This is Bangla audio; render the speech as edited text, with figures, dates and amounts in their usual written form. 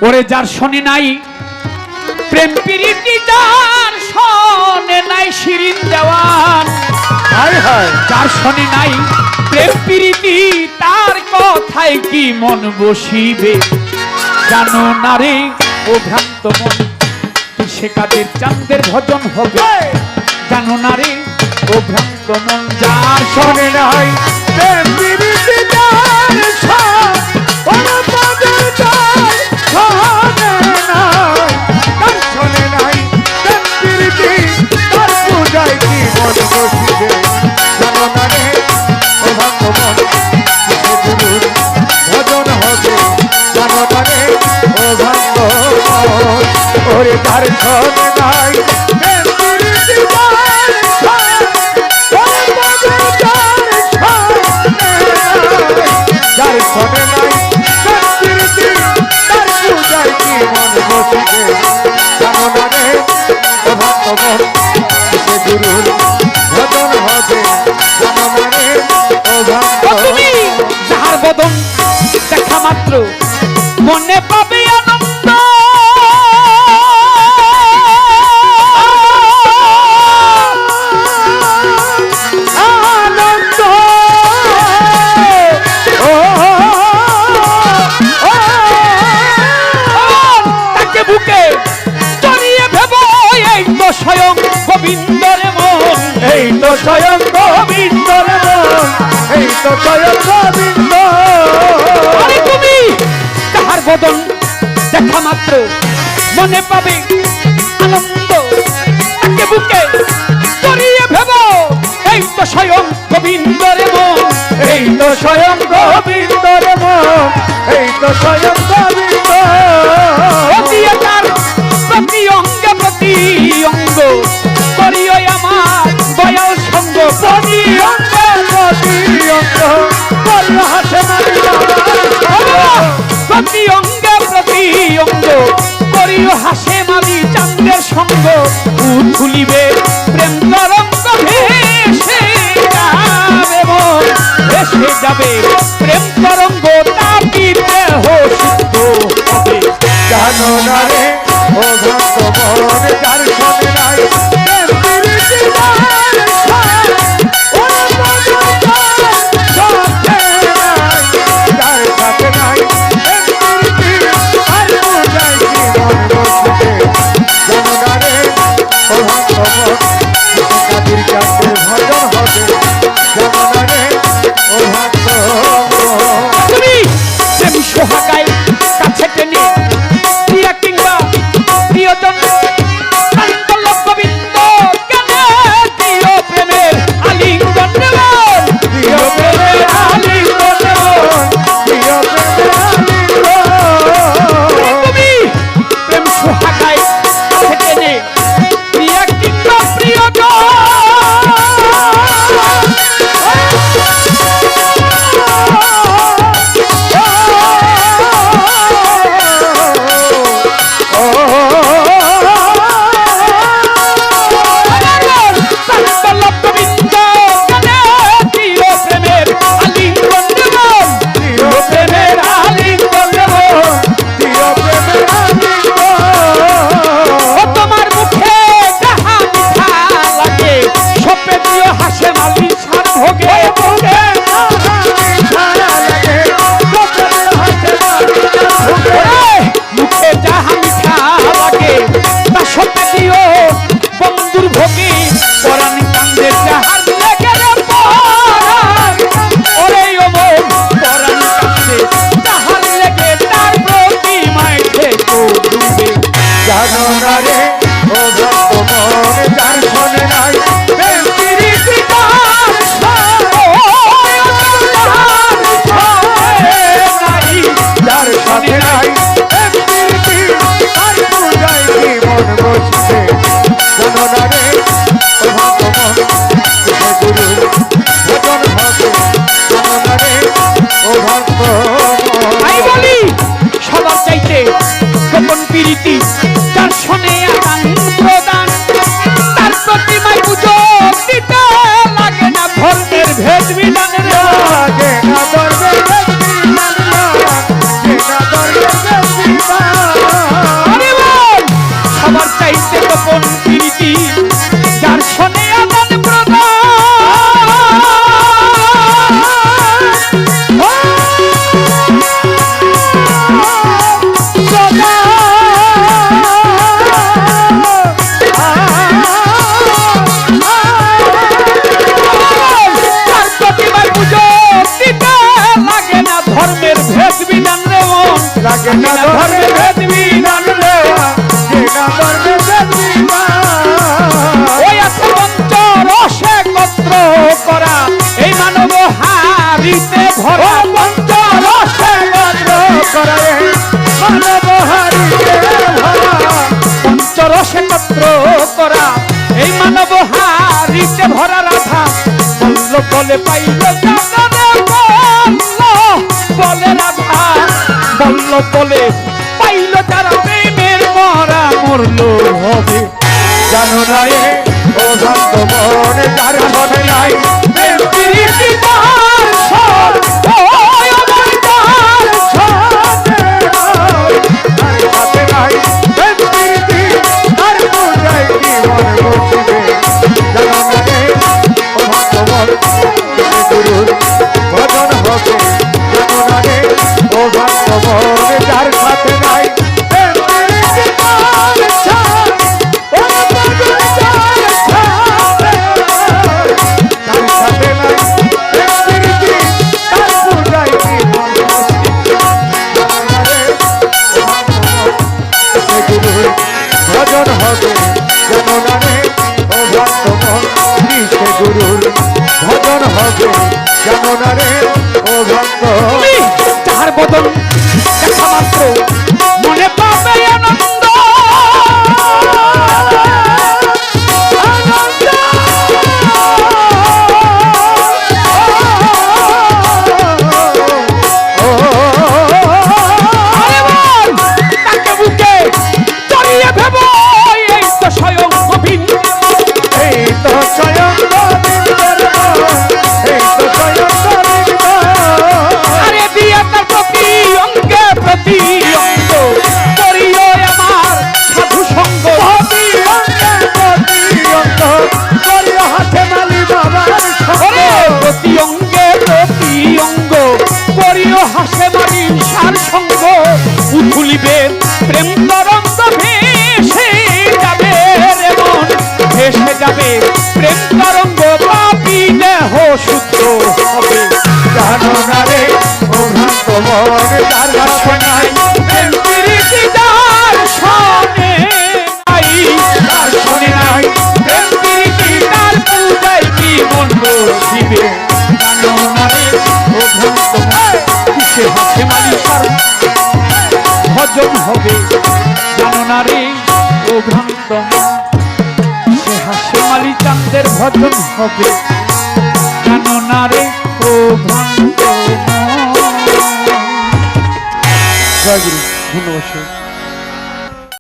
ওরে যার শোনে নাই প্রেম প্রীতি, যার শোনে নাই শিরিন দেওয়ান, হায় হায় যার শোনে নাই প্রেম প্রীতি, তার কথায় কি মন বসিবে? জানো না রে ও ভ্রান্ত মন, সে কাদের চাঁদের ভজন হবে? জানো না রে ও ভ্রান্ত মন, যার শোনে নাই প্রেম প্রীতি যার শোনে নাই, প্রেম প্রীতি তার পূজায় কি মন বসিবে? জানো না রে ও ভক্ত মন, সে গুরুর ভজন হবে? জানো না রে ও ভক্ত মন, ওরে তার শোনে নাই প্রেম প্রীতি যার শোনে নাই প্রেম প্রীতি তার পূজায় কি মন বসিবে? জানো না রে ও ভক্ত মন, সে গুরুর ভজন হবে? জানো না রে ও ভক্ত তুমি যাহার বদন দেখা মাত্র মনে পাবে আনন্দ, আনন্দ তাকে বুকে জড়িয়ে ভেব এই তো স্বয়ং গোবিন্দর মন, এই তো স্বয়ং গোবিন্দর মন, এই তো স্বয়ং গোবিন্দ। আরে তুমি তাহার বদন দেখা মাত্র মনে পাবে আনন্দ, তাকে বুকে জড়িয়ে ভেব এই তো স্বয়ং গোবিন্দর মন, এই তো স্বয়ং গোবিন্দর মন, এই তো স্বয়ং গোবিন্দ। দিয়ে তার প্রতি অঙ্গে প্রতি অঙ্গ করিও আমার দয়াল সঙ্গ, প্রতি অঙ্গে প্রতি অঙ্গ করিও হাসে মারিয়া, প্রতি অঙ্গে প্রতি অঙ্গ করিও হাসে মালি চাঁদের সঙ্গ, উঠুলিবে প্রেম তরঙ্গ ভেসে যাবে মন, ভেসে যাবে প্রেম তরঙ্গ, তাপিতে সিদ্ধ হবে। জানো না রে ও ভক্ত মন, যার শোনে নাই প্রেম প্রীতি যার যার সাথে নাই প্রেম প্রীতি আর পূজায় কি মন বসিবে? জানো না রে ও ভক্ত মন, কাদির চাঁদের ভজন হবে? জানো না রে ও ভক্ত মন, তুমি প্রেম সোহাগায় কাছে টেনে প্রিয়া কিংবা প্রিয়জন কান্তলক গোবিন্দ কেনে দিও প্রেমের আলিঙ্গন দেবন, প্রিয় প্রেমের আলিঙ্গন মন, প্রিয় প্রেমের আলিঙ্গন। তুমি প্রেম সোহাগায় কাছে টেনে প্রিয়া কিংবা প্রিয়জন কান্তলক গোবিন্দ কেনে দিও প্রেমের আলিঙ্গন দেবন, প্রিয় প্রেমের আলিঙ্গন মন, প্রিয় প্রেমের আলিঙ্গন। ও তোমার মুখে যাহা মিঠা লাগে সপে দিও হাসে মালি সার ভোগে ভোগে, ছায়া লাগে গোপনে হাসে মারিয়া ভোগে। মুখে যাহা মিঠা লাগে তা সপে দিও বন্ধুর ভোগে, পরাণ কান্দে যাহার লেগে রে পরাণ, ওরে ও মন পরাণ কান্দে যাহার লেগে তার প্রতিমায় থেকো ডুবে। জানো না রে ও ভক্ত মন, যার শোনে নাই প্রেম প্রীতি তার যার সাথে নাই প্রেম প্রীতি তার পূজায় কি মন বসিবে? জানো না রে ও ভক্ত মন, সে গুরুর ভজন হবে? জানো না রে ও ভক্ত আমি মন, বলি সবার চাইতে গোপন প্রীতি যার শোনে আদান প্রদান, তার প্রতিমায় পুজো দিতে লাগে না ধর্মের ভেদ বিধান রে। লাগে না দরবেশ বিমান, লাগে না দরবেশ বিমান। ধর্মে ভেদ বিধান দেওয়া যে না ধর্মে ভেদ বিধান ওই আছে পঞ্চ রসে একত্র করা এই মানব হারিতে ভরা পঞ্চ রসে একত্র করা মানব হারিতে ভরা পঞ্চরস একত্র করা এই মানব হারিতে ভরা রাধা বলল বলে পাইল জানারে বলল বলে রাধা বলল বলে পাইল যারা প্রেমের মরা মরল হবে জানো না এ ও ভক্ত মনে যার মনে নাই প্রেম প্রীতি তার সর ওই আমার তার সাথে নাই প্রেম প্রীতি তার পূজায় কি মন বসিবে জানো না এ ও ভক্ত মন গুরুর ভজন হবে জানো না এ ও ভক্ত মনে যার সাথে নাই প্রেম প্রীতি তার সাথে ও ভজন যার সাথে তার সাথে নাই প্রেম প্রীতি তার পূজায় কি মন বসিবে জানো না রে ও ভক্ত মন গুরুর ভজন হবে জানো না রে ও ভক্ত মন সে গুরুর ভজন হবে জানো না রে ও ভক্ত যার বদন দেখা মাত্র মনে পাবে আনন্দ আরে বল, তাকে বুকে জড়িয়ে ভেবো, এই তো স্বয়ং গোবিন্দ। এই তো স্বয়ং গোবিন্দের নাম, এই তো স্বয়ং গোবিন্দ আরে দিয়ে তার প্রতি অঙ্গে প্রতি অঙ্গ করিও আমার সাধু সঙ্গ প্রতি অঙ্গে প্রতি অঙ্গ করিও হাতে মালি বাবার ওরে সঙ্গ প্রতি অঙ্গে প্রতি অঙ্গ করিও হাসে মারির সার সঙ্গ উথুলিবে প্রেম তরঙ্গ ভেসে যাবে রে মন ভেসে যাবে প্রেম তরঙ্গ পাপি দেহ শুদ্ধ হবে জানো না রে ও ভক্ত মন যার কাছে নাই প্রেম প্রীতি যার শোনে নাই তার শোনে নাই প্রেম প্রীতি তার পূজায় কি মন বসিবে জানো না রে ও ভক্ত কিসে হাসে মালিকার ভজন হবে জানো না রে ও ভ্রান্ত সে হাসে মালি চাঁদের ভজন হবে জানো না রে ও ভ্রান্ত জয় গুরু ধন্যবাদ।